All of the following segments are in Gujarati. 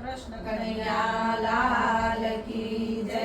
કૃષ્ણ કનૈયા લાલ કી જય.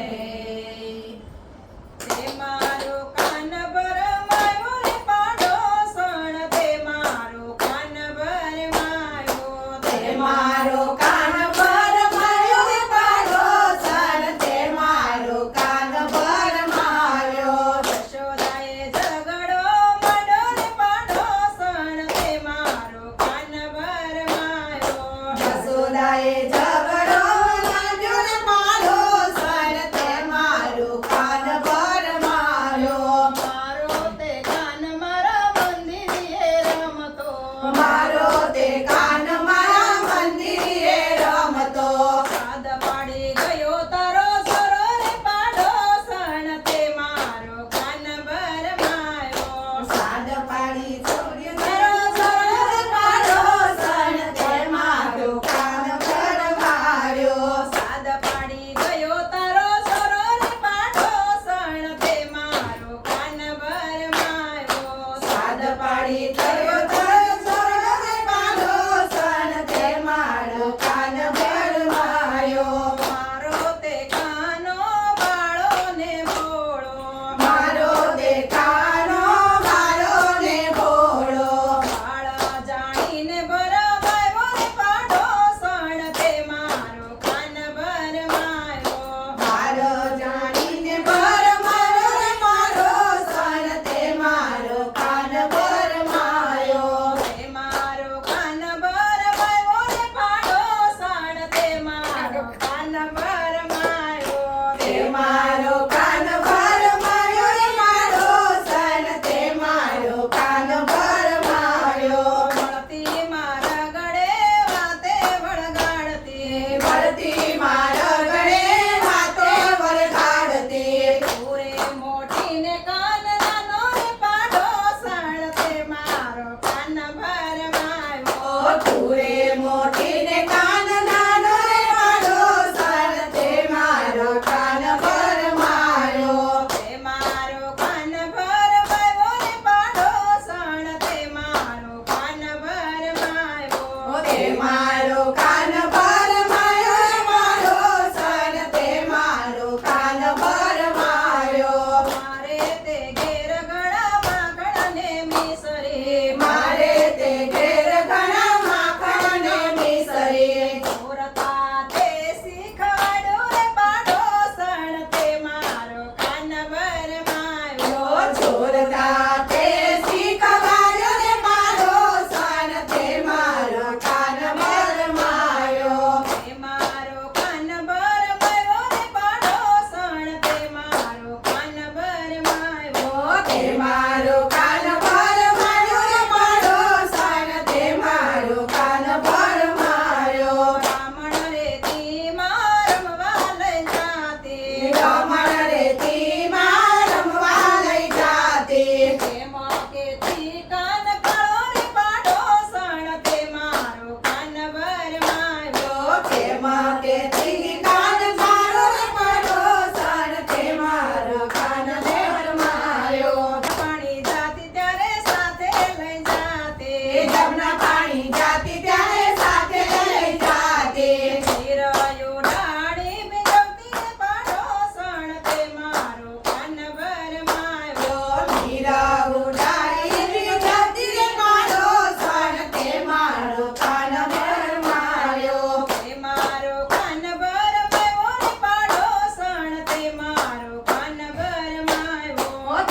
તે મારો કાન ભરમાયો રે પાડોસણ, તે મારો કાન ભરમાયો, તે મારો કાન ભરમાયો રે પાડોસણ, તે મારો કાન ભરમાયો. યશોદાએ ઝઘડો માંડ્યો રે પાડોસણ, તે મારો કાન ભરમાયો. યશોદાએ ઝઘડો માંડ્યો રે પાડોસણ, તે મારો કાન ભરમાયો. મારો તે કાન મારા મંદિરે રમતો, મારો તે કાન મારા મંદિરે રમતો. સાદ પાડી ગયો તારો સરો રે પાડોસણ, તે મારો કાન ભરમાયો. સાદ પાડી છોડ્યો તારો સરો રે પાડોસણ, તે મારો કાન ભરમાયો. સાદ પાડી ગયો તારો સરો રે પાડોસણ, તે મારો કાન ભરમાયો. સાદ પાડી ગયો તારો સરો રે પાડોસણ, તે મારો કાન ભરમાયો. મારો તે કાનો બાળો ને ભોળો, મારો તે કાનો મારો ને ભોળો. બાળા જાણીને ભરમાયો રે પાડોસણ, તે મારો કાન ભરમાયો. મારો જાણીને ભરમાયો રે પાડોસણ, તે મારો કાન ભરમાયો. તે મારો કાન ભરમાયો રે પાડોસણ, તે મારો કાન ભરમાયો. તે મારો કાન ભરમાયો રે પાડોસણ, તે મારો કાન ભરમાયો. મળતી મારા ગળે વાતે વળગાડતી, ભરતી મારા ગળે વાતે વળગાડતી. પૂરે મોઠીને કાન નાનો રે પાડોસણ, તે મારો કાન ભરમાયો. ઓ તુરે મોટીને કાન નાનો રે પાડોસણ, તે મારો કાન ભરમાયો. તે મારો કાન ભરમાયો રે પાડોસણ, તે મારો કાન ભરમાયો. તે મારો કાન ભરમાયો રે પાડોસણ, તે મારો કાન ભરમાયો. મારે તે ઘેર ઘણા માખણને મિસરી, મારે તે ઘેર ઘણા માખણ ને મિસરી. ચોરતા તે શીખવાડ્યું રે પાડોસણ, તે મારો કાન ભરમાયો. ચોરતા તે શીખવાડ્યો રે પાડોસણ, તે મારો કાન ભરમાયો. તે મારો કાન ભરમાયો રે પાડોસણ, તે મારો કાન ભરમાયો. તે મારો કાન ભરમાયો રે પાડોસણ, તે મારો કાન ભરમાયો. બ્રાહ્મણ રેતી માં રમવા લઈ જાતી, રમણ રેતી માં રમવા લઈ જાતી. તેમાં કેતી કાન કાળો રે પાડોસણ, તે મારો કાન ભરમાયો. તેમાં કેતી કાન કાળો રે પાડોસણ, તે મારો કાન ભરમાયો. પાણી જાતી ત્યારે સાથે લઈ જાતી, જમના પાણી જાતી ત્યારે સાથે લઈ જાતી. હીરાયો ડાળી ભીંજવતી રે પાડોસણ, તે મારો કાન ભરમાયો. મીરા ઉડાડી ભીંજવતી રે પાડોસણ, તે મારો કાન ભરમાયો. તે મારો કાન ભરમાયો રે પાડોસણ, તે મારો કાન ભરમાયો.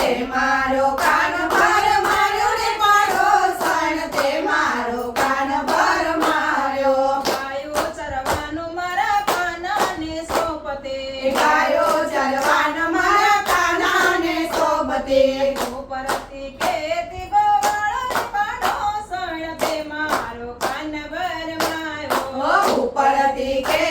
તે મારો કાન ભરમાયો રે પાડોસણ, તે મારો કાન ભરમાયો. ગાયો ચરવાનું મારા કાનાને સોંપતે, ગાયો ચરવાન મારા કાનાને સોબતે. ઉપરથી ખેતી ગોવાળો રે પાડોસણ, તે મારો કાન ભરમાયો. ઉપરથી કે